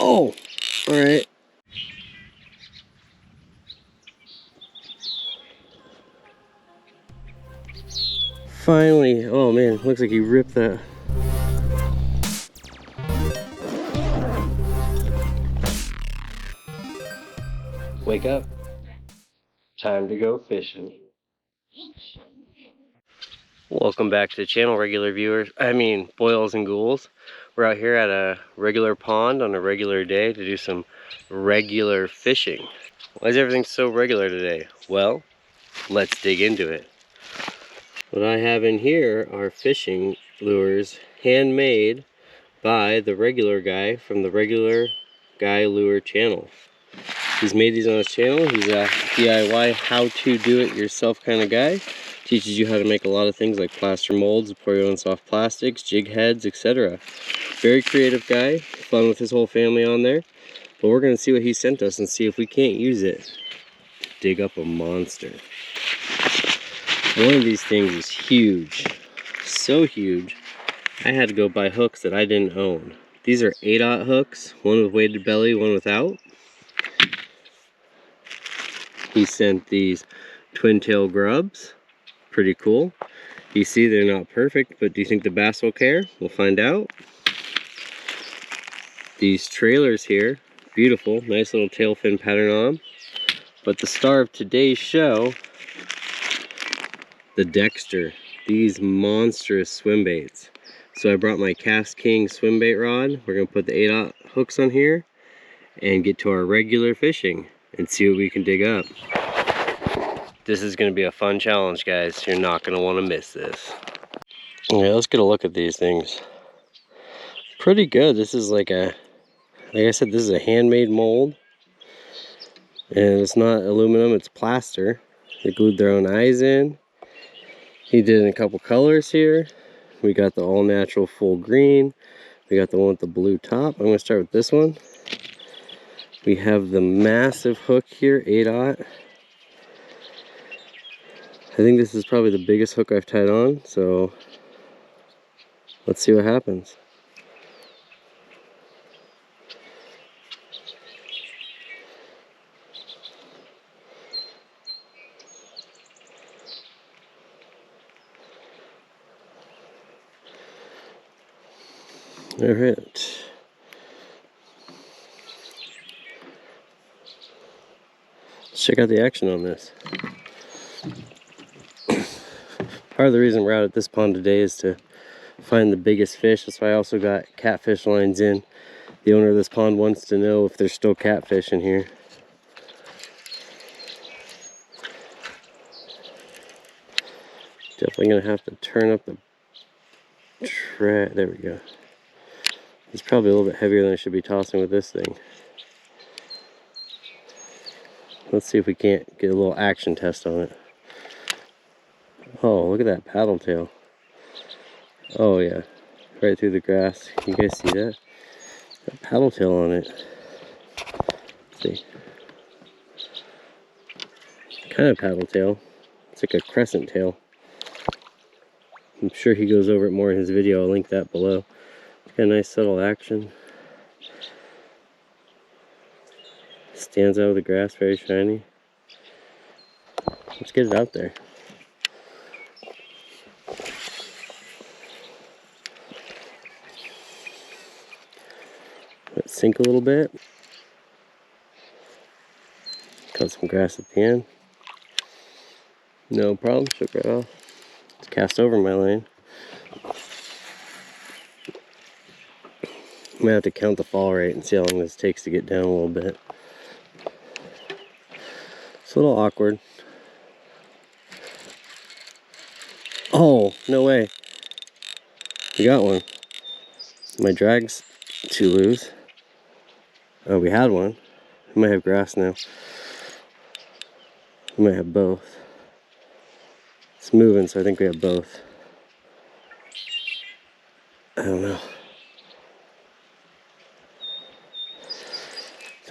Oh, all right. Finally, oh man, looks like he ripped that. Wake up. Time to go fishing. Welcome back to the channel, regular viewers. Boils and ghouls. We're out here at a regular pond on a regular day to do some regular fishing. Why is everything so regular today? Well, let's dig into it. What I have in here are fishing lures, handmade by the regular guy from the Regular Guy Lure channel. He's made these on his channel. He's a DIY how-to-do-it-yourself kind of guy. Teaches you how to make a lot of things like plaster molds, pour your own soft plastics, jig heads, etc. Very creative guy. Fun with his whole family on there. But we're going to see what he sent us and see if we can't use it to dig up a monster. One of these things is huge. So huge, I had to go buy hooks that I didn't own. These are 8/0 hooks, one with weighted belly, one without. He sent these twin tail grubs. Pretty cool. You see they're not perfect, but do you think the bass will care? We'll find out. These trailers here, beautiful, nice little tail fin pattern on them. But the star of today's show, the Dexter. These monstrous swim baits. So I brought my Cast King swim bait rod. We're gonna put the 8/0 hooks on here and get to our regular fishing and see what we can dig up. This is gonna be a fun challenge, guys. You're not gonna wanna miss this. Okay, let's get a look at these things. Pretty good. This is like I said, this is a handmade mold. And it's not aluminum, it's plaster. They glued their own eyes in. He did in a couple colors here. We got the all natural full green. We got the one with the blue top. I'm gonna start with this one. We have the massive hook here, 8/0. I think this is probably the biggest hook I've tied on, so let's see what happens. All right. Let's check out the action on this. Part of the reason we're out at this pond today is to find the biggest fish. That's why I also got catfish lines in. The owner of this pond wants to know if there's still catfish in here. Definitely gonna have to turn up the there we go. It's probably a little bit heavier than I should be tossing with this thing. Let's see if we can't get a little action test on it. Oh, look at that paddle tail. Oh yeah, right through the grass. You guys see that? Got paddle tail on it. Let's see. Kind of paddle tail. It's like a crescent tail. I'm sure he goes over it more in his video. I'll link that below. It's got a nice subtle action. Stands out of the grass, very shiny. Let's get it out there. Let it sink a little bit. Cut some grass at the end. No problem, shook right off. It's cast over my lane. I'm gonna have to count the fall rate and see how long this takes to get down a little bit. It's a little awkward. Oh, no way. We got one. My drag's too loose. Oh, we had one. We might have grass now. We might have both. It's moving, so I think we have both. I don't know.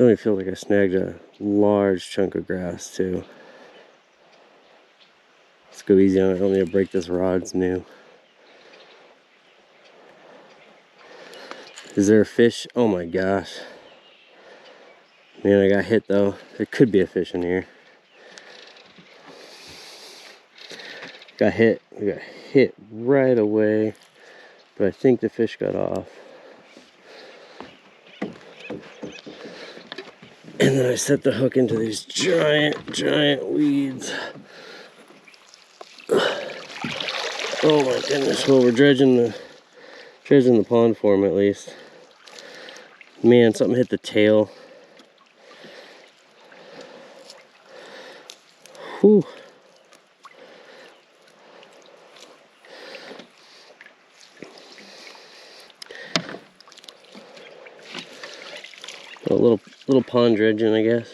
It feels like I snagged a large chunk of grass too. Let's go easy on it. I don't need to break this rod, it's new. Is there a fish? Oh my gosh. Man, I got hit though. There could be a fish in here. Got hit. We got hit right away, but I think the fish got off. And then I set the hook into these giant weeds. Oh my goodness. Well, we're dredging the pond for them at least. Man, something hit the tail. Whew. A little pond dredging, I guess.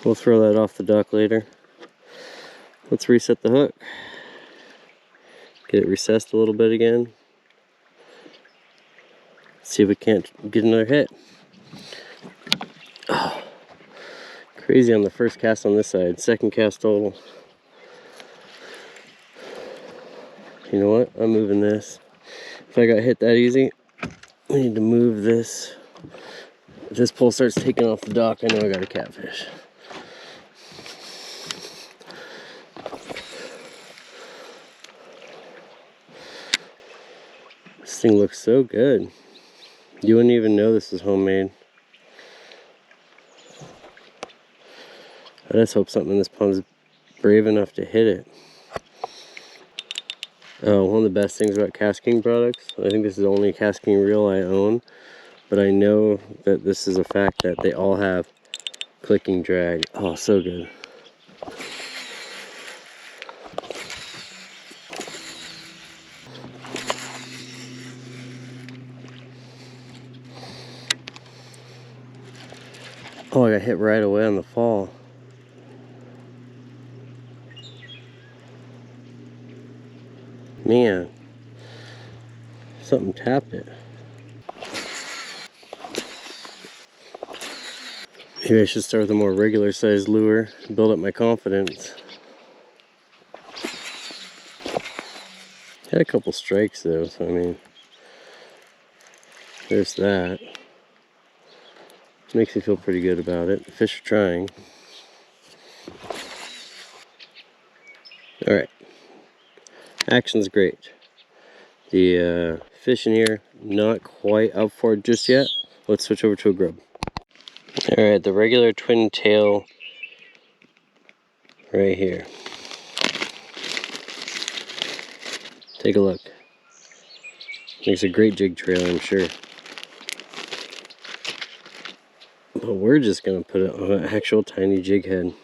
We'll throw that off the dock later. Let's reset the hook. Get it recessed a little bit again. See if we can't get another hit. Oh, crazy on the first cast on this side. Second cast total. You know what? I'm moving this. If I got hit that easy, I need to move this. If this pole starts taking off the dock, I know I got a catfish. This thing looks so good. You wouldn't even know this is homemade. I just hope something in this pond is brave enough to hit it. Oh, one of the best things about casting products, I think this is the only casting reel I own, but I know that this is a fact that they all have clicking drag. Oh, so good. Oh, I got hit right away on the fall. Man, something tapped it. Maybe I should start with a more regular sized lure, build up my confidence. Had a couple strikes though, so I mean, there's that. Makes me feel pretty good about it. The fish are trying. Alright. Action's great. The fish in here, not quite up for it just yet. Let's switch over to a grub. Alright, the regular twin tail right here. Take a look. Makes a great jig trail, I'm sure. But we're just going to put it on an actual tiny jig head.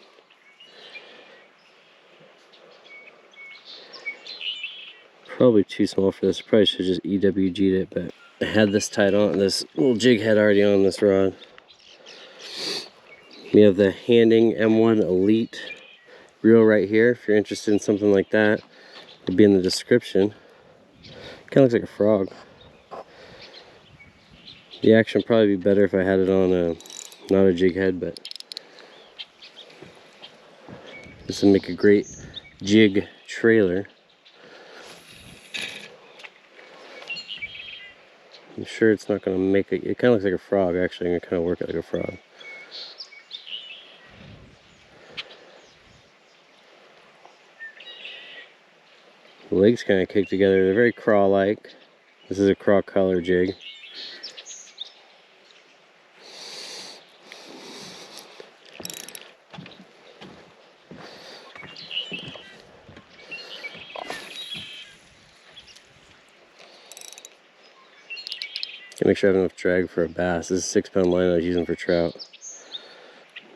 Probably too small for this. Probably should just EWG'd it, but I had this tied on, this little jig head already on this rod. We have the Handing M1 Elite reel right here. If you're interested in something like that, it'll be in the description. Kind of looks like a frog. The action would probably be better if I had it on not a jig head, but this would make a great jig trailer. I'm sure it's not going to make it. It kind of looks like a frog, actually. I'm going to kind of work it like a frog. The legs kind of kick together. They're very craw-like. This is a craw color jig. Gotta make sure I have enough drag for a bass. This is a 6-pound line I was using for trout.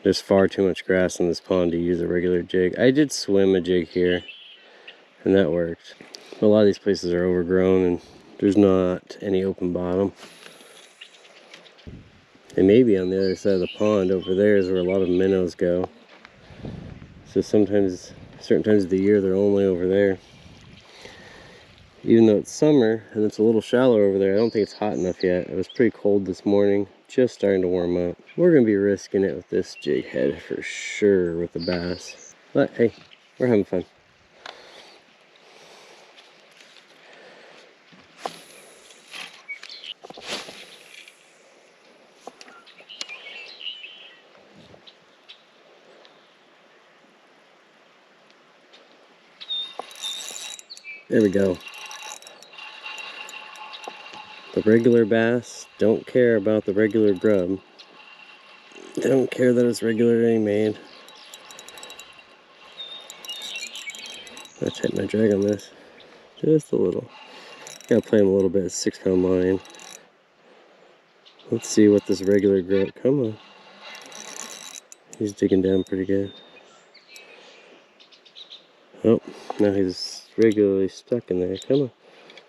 There's far too much grass in this pond to use a regular jig. I did swim a jig here, and that worked. A lot of these places are overgrown and there's not any open bottom. And maybe on the other side of the pond over there is where a lot of minnows go. So sometimes, certain times of the year, they're only over there. Even though it's summer and it's a little shallow over there, I don't think it's hot enough yet. It was pretty cold this morning, just starting to warm up. We're gonna be risking it with this jig head for sure with the bass. But hey, we're having fun. There we go. The regular bass don't care about the regular grub. They don't care that it's regularly made. I'll tighten my drag on this just a little. Gotta play him a little bit. It's 6-pound line. Let's see what this regular grub. Come on. He's digging down pretty good. Oh, now he's regularly stuck in there. Come on.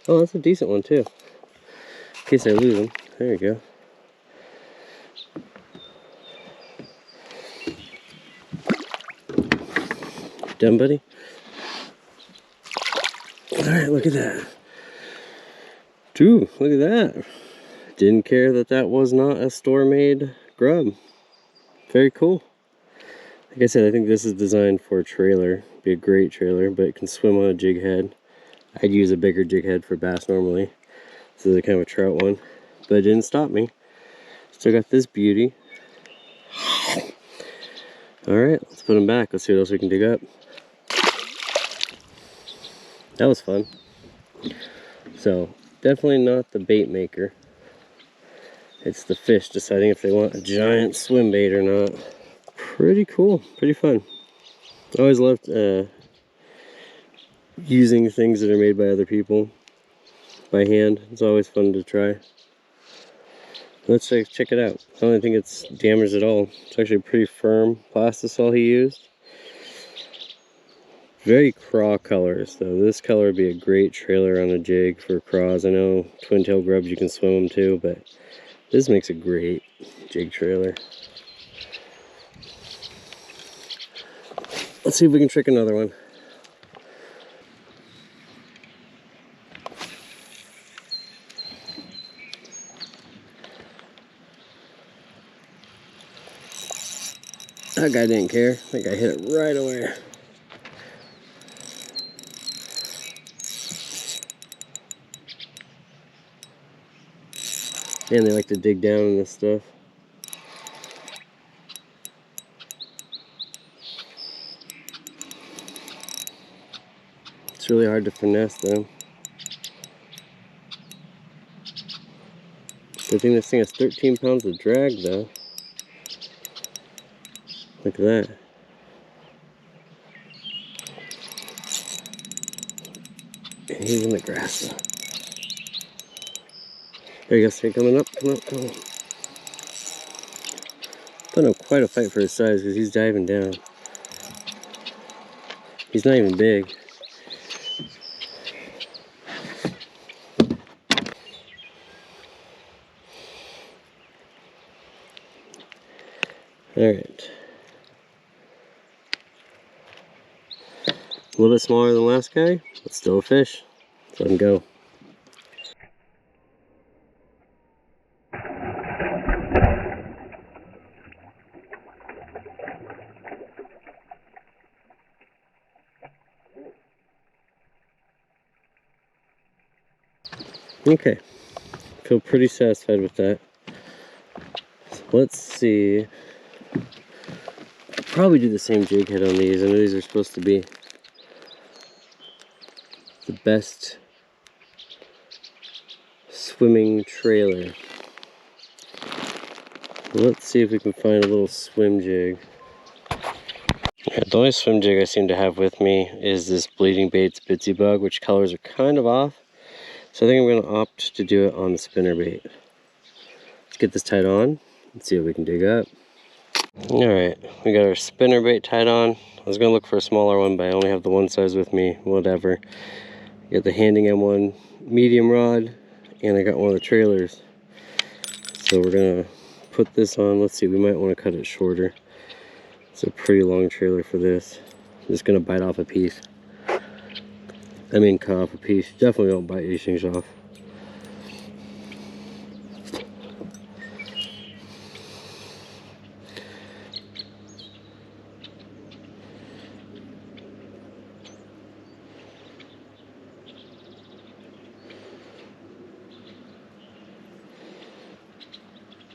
Oh, that's a decent one too. In case I lose him. There you go. Done, buddy? Alright, look at that. Dude, look at that. Didn't care that that was not a store-made grub. Very cool. Like I said, I think this is designed for a trailer. Be a great trailer, but it can swim on a jig head. I'd use a bigger jig head for bass normally. This is a kind of a trout one. But it didn't stop me. Still got this beauty. Alright, let's put him back. Let's see what else we can dig up. That was fun. So, definitely not the bait maker. It's the fish deciding if they want a giant swim bait or not. Pretty cool, pretty fun. I always loved using things that are made by other people by hand. It's always fun to try. Let's check it out. I don't think it's damaged at all. It's actually pretty firm plastisol he used. Very craw colors though. This color would be a great trailer on a jig for craws. I know twin-tail grubs you can swim them too, but this makes a great jig trailer. Let's see if we can trick another one. That guy didn't care. That guy hit it right away. Man, they like to dig down in this stuff. It's really hard to finesse though. Good thing this thing has 13 pounds of drag though. Look at that. And he's in the grass though. There you go, stay coming up, come up, come on. Putting up quite a fight for his size because he's diving down. He's not even big. Alright. A little bit smaller than the last guy, but still a fish. Let's let him go. Okay, feel pretty satisfied with that. So let's see. I'll probably do the same jig head on these. I know these are supposed to be the best swimming trailer. Let's see if we can find a little swim jig. Yeah, the only swim jig I seem to have with me is this Bleeding Baits Bitsy Bug, which colors are kind of off. So I think I'm going to opt to do it on the spinnerbait. Let's get this tied on and see what we can dig up. Alright, we got our spinnerbait tied on. I was going to look for a smaller one, but I only have the one size with me, whatever. Got the Handing M1 medium rod, and I got one of the trailers. So we're going to put this on. Let's see, we might want to cut it shorter. It's a pretty long trailer for this. I'm just going to bite off a piece. I mean, cut off a piece. Definitely don't bite these things off.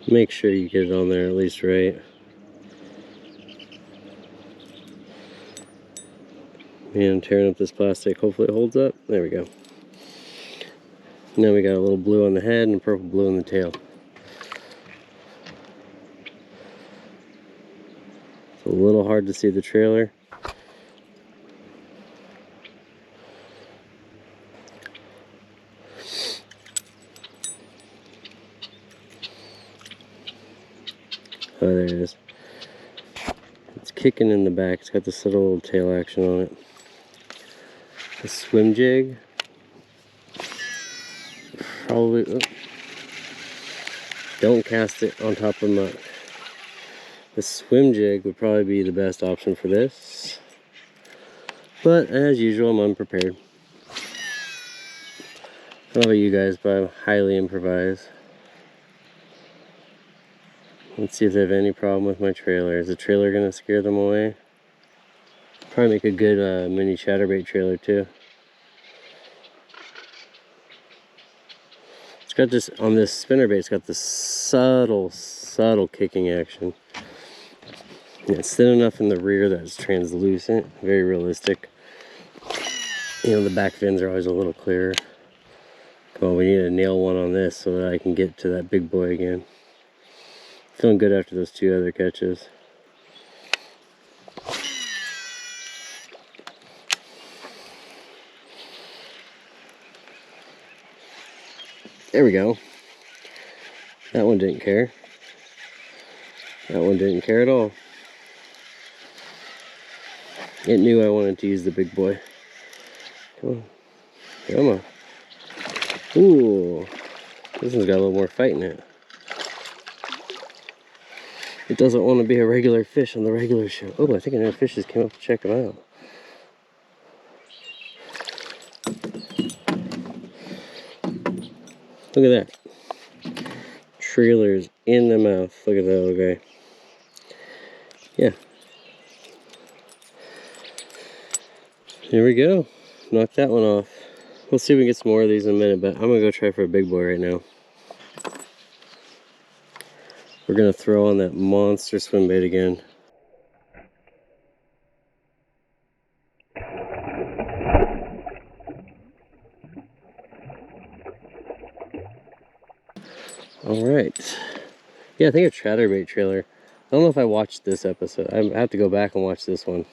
Make sure you get it on there at least right. Man, I'm tearing up this plastic. Hopefully it holds up. There we go. Now we got a little blue on the head and purple blue on the tail. It's a little hard to see the trailer. Oh, there it is. It's kicking in the back. It's got this little tail action on it. The swim jig. Probably. Oh, don't cast it on top of muck. The swim jig would probably be the best option for this. But as usual, I'm unprepared. I don't know about you guys, but I highly improvise. Let's see if they have any problem with my trailer. Is the trailer going to scare them away? Probably make a good mini chatterbait trailer too. It's got this, on this spinnerbait, it's got this subtle kicking action. And it's thin enough in the rear that it's translucent, very realistic. You know, the back fins are always a little clearer. Come on, we need to nail one on this so that I can get to that big boy again. Feeling good after those two other catches. There we go. That one didn't care. That one didn't care at all. It knew I wanted to use the big boy. Come on. Come on. Ooh. This one's got a little more fight in it. It doesn't want to be a regular fish on the regular show. Oh, I think another fish just came up to check him out. Look at that. Trailer's in the mouth. Look at that little guy. Yeah. Here we go. Knock that one off. We'll see if we can get some more of these in a minute, but I'm going to go try for a big boy right now. We're going to throw on that monster swim bait again. Alright. Yeah, I think a chatterbait trailer. I don't know if I watched this episode. I have to go back and watch this one.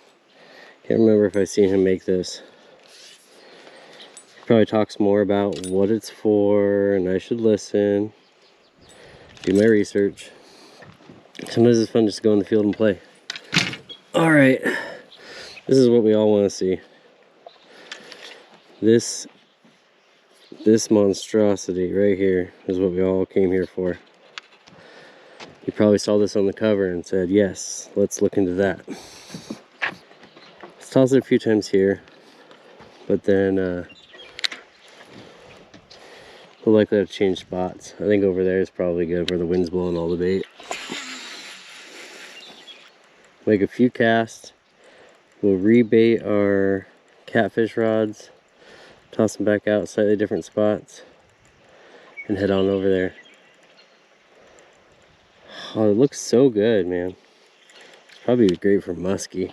Can't remember if I've seen him make this. He probably talks more about what it's for, and I should listen. Do my research. Sometimes it's fun just to go in the field and play. Alright. This is what we all want to see. This monstrosity right here is what we all came here for. You probably saw this on the cover and said, yes, let's look into that. Let's toss it a few times here, but then we'll likely have to change spots. I think over there is probably good where the wind's blowing all the bait. Make a few casts. We'll rebait our catfish rods, toss them back out slightly different spots, and head on over there. Oh, it looks so good, man. It's probably great for muskie.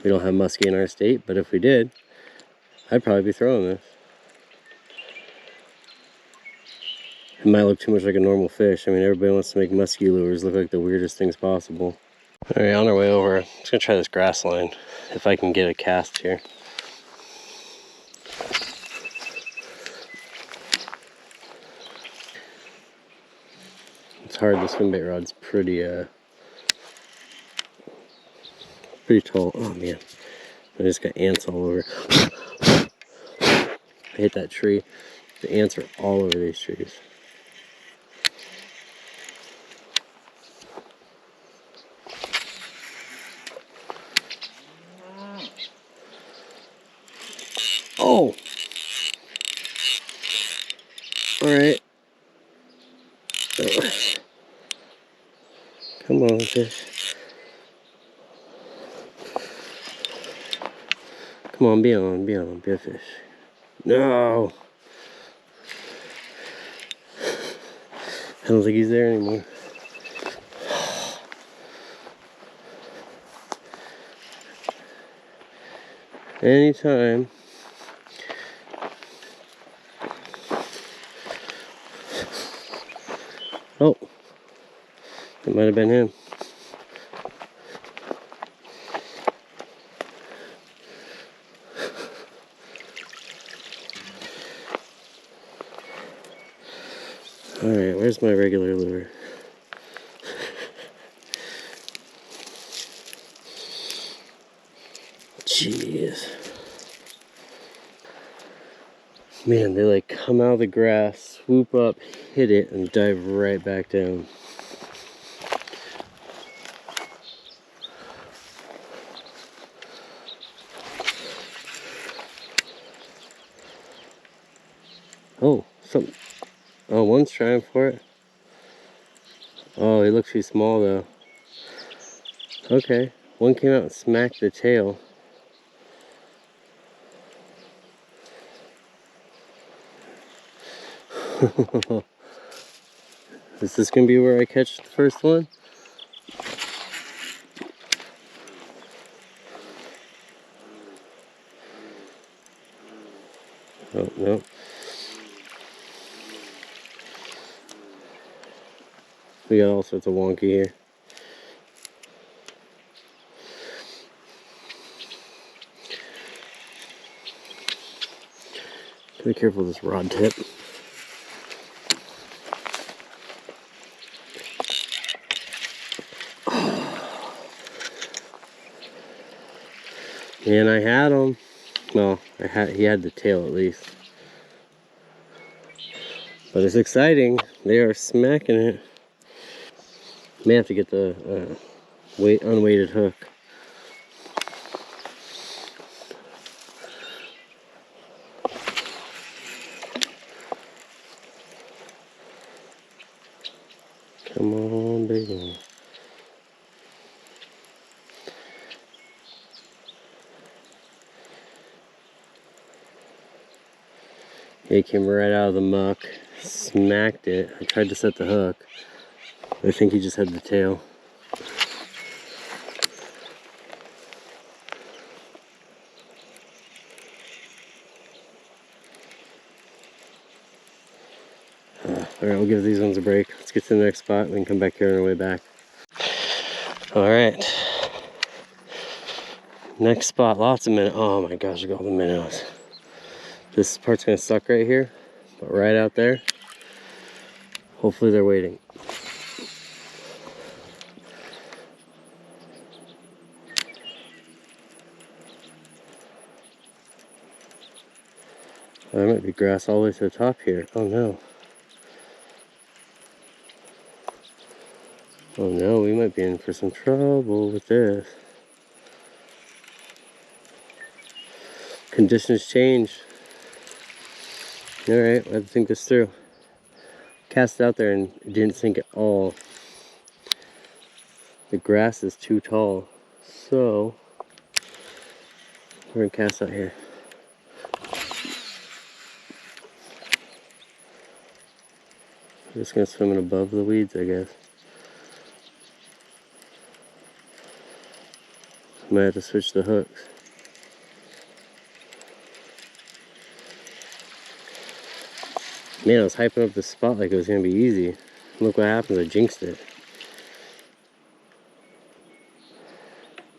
We don't have muskie in our state, but if we did, I'd probably be throwing this. It might look too much like a normal fish. I mean, everybody wants to make muskie lures look like the weirdest things possible. Alright, on our way over, I'm just going to try this grass line, if I can get a cast here. It's hard, the swim bait rod's pretty tall. Oh man, I just got ants all over. I hit that tree. The ants are all over these trees. Oh! Alright. Come on, fish. Come on, be a fish. No! I don't think he's there anymore. Anytime. Oh, it might have been him. Alright, where's my regular lure? Jeez. Man, they like come out of the grass, swoop up, hit it, and dive right back down. Oh, one's trying for it. Oh, he looks too small though. Okay, one came out and smacked the tail. Is this gonna be where I catch the first one? Oh, no. We got all sorts of wonky here. Be careful with this rod tip. And I had him. Well, he had the tail at least. But it's exciting. They are smacking it. May have to get the unweighted hook. Come on, big one. He came right out of the muck, smacked it. I tried to set the hook. I think he just had the tail. Alright, we'll give these ones a break. Let's get to the next spot. We can come back here on our way back. Alright. Next spot, lots of minnows. Oh my gosh, look at all the minnows. This part's gonna suck right here, but right out there, hopefully they're waiting. There might be grass all the way to the top here. Oh no. Oh no, we might be in for some trouble with this. Conditions change. Alright, I have to think this through. Cast it out there and it didn't sink at all. The grass is too tall. So, we're gonna cast out here. I'm just gonna swim in above the weeds, I guess. Might have to switch the hooks. Man, I was hyping up this spot like it was gonna be easy. Look what happens, I jinxed it.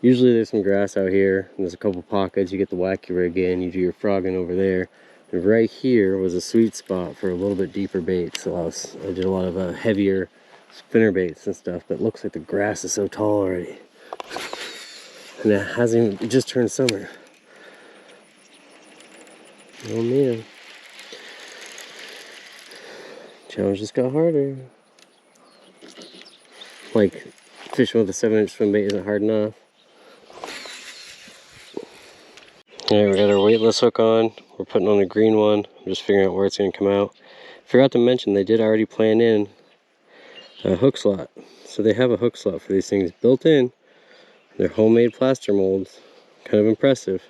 Usually there's some grass out here, and there's a couple pockets, you get the wacky rig in, you do your frogging over there. And right here was a sweet spot for a little bit deeper bait, so I did a lot of heavier spinner baits and stuff, but it looks like the grass is so tall already. And it just turned summer. Oh man. Challenge just got harder. Like, fishing with a 7-inch swim bait isn't hard enough. Alright, we got our weightless hook on. We're putting on a green one. I'm just figuring out where it's going to come out. Forgot to mention, they did already plan in a hook slot. So they have a hook slot for these things built in. They're homemade plaster molds. Kind of impressive.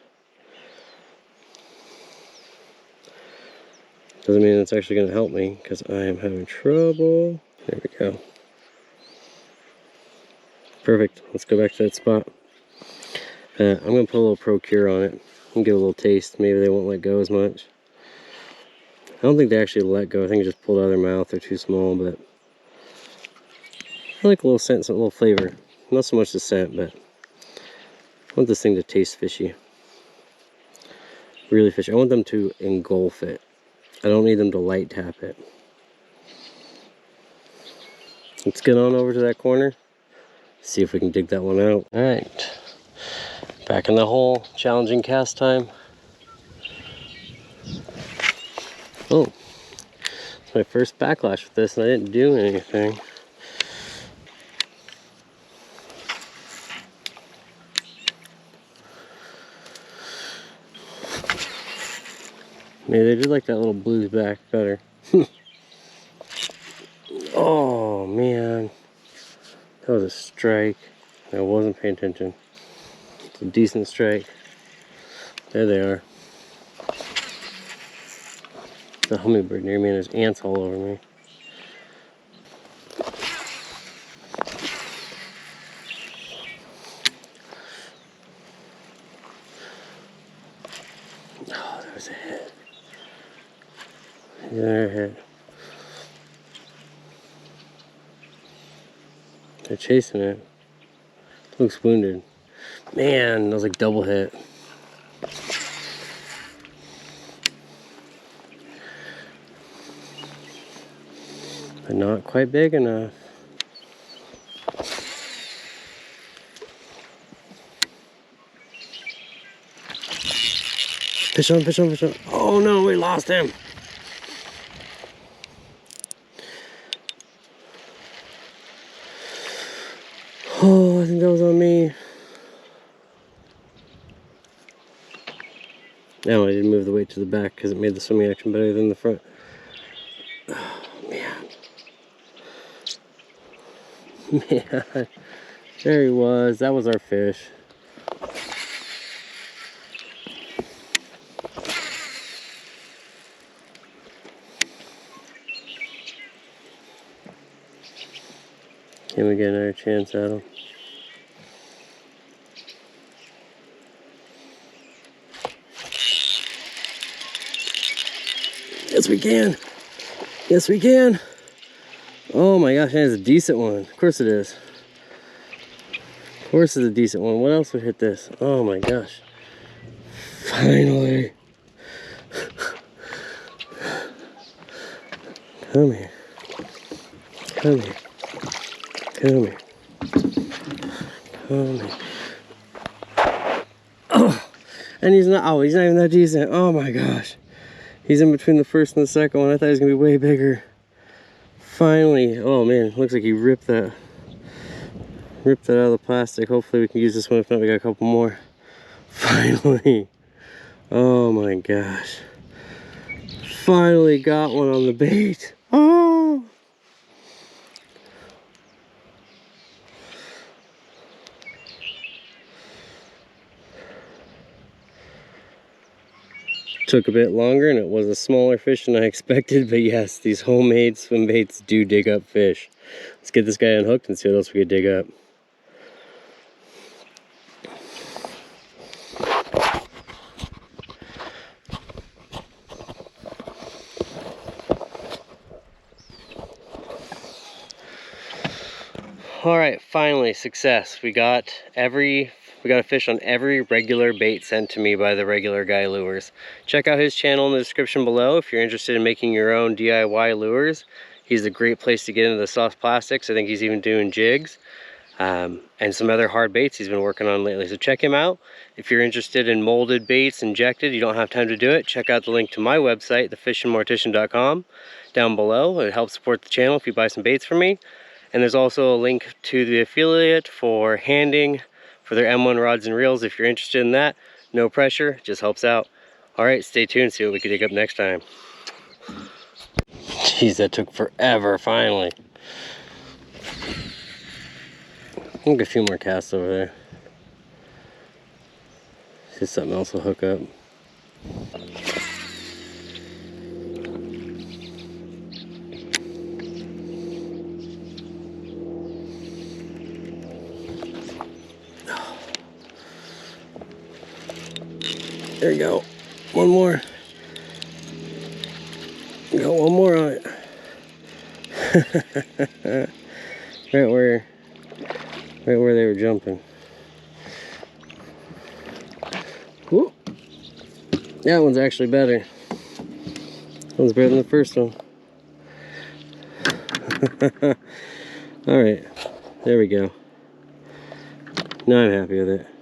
Doesn't mean it's actually going to help me because I am having trouble. There we go. Perfect. Let's go back to that spot. I'm going to put a little Pro Cure on it. and give a little taste. Maybe they won't let go as much. I don't think they actually let go. I think it just pulled out of their mouth. They're too small, but I like a little scent, a little flavor. Not so much the scent, but I want this thing to taste fishy. Really fishy. I want them to engulf it. I don't need them to light tap it. Let's get on over to that corner. See if we can dig that one out. All right. Back in the hole. Challenging cast time. Oh. It's my first backlash with this and I didn't do anything. Maybe they did like that little blues back better. Oh man, that was a strike. I wasn't paying attention. It's a decent strike. There they are. The hummingbird near me and there's ants all over me. Oh, there's a head. There's a head. They're chasing it. Looks wounded. Man, that was like double hit. But not quite big enough. Fish on, fish on, fish on. Oh no, we lost him. Oh, I think that was on me. No, I didn't move the weight to the back because it made the swimming action better than the front. Oh, man. Man. There he was. That was our fish. Can we get another chance at him? Yes, we can. Yes, we can. Oh my gosh, that is a decent one. Of course it is. Of course it's a decent one. What else would hit this? Oh my gosh. Finally. Come here. Come here. Come here. Come here. Oh, and he's not even that decent. Oh my gosh. He's in between the first and the second one. I thought he was gonna be way bigger. Finally. Oh man, looks like he ripped that out of the plastic. Hopefully we can use this one. If not, we got a couple more. Finally. Oh my gosh. Finally got one on the bait. Oh. Took a bit longer and it was a smaller fish than I expected, but yes, these homemade swim baits do dig up fish. Let's get this guy unhooked and see what else we could dig up. All right, finally, success. We got a fish on every regular bait sent to me by the regular guy lures. Check out his channel in the description below if you're interested in making your own DIY lures. He's a great place to get into the soft plastics. I think he's even doing jigs and some other hard baits he's been working on lately. So check him out. If you're interested in molded baits, injected, you don't have time to do it, check out the link to my website, thefishandmortician.com, down below. It helps support the channel if you buy some baits from me. And there's also a link to the affiliate for handing for their M1 rods and reels. If you're interested in that, no pressure, just helps out. All right, stay tuned, see what we can dig up next time. Jeez, that took forever, finally. I'll get a few more casts over there. See if something else will hook up. There you go. One more. Got one more on it. right where they were jumping. Whoop. That one's actually better. That one's better than the first one. Alright, there we go. Now I'm happy with it.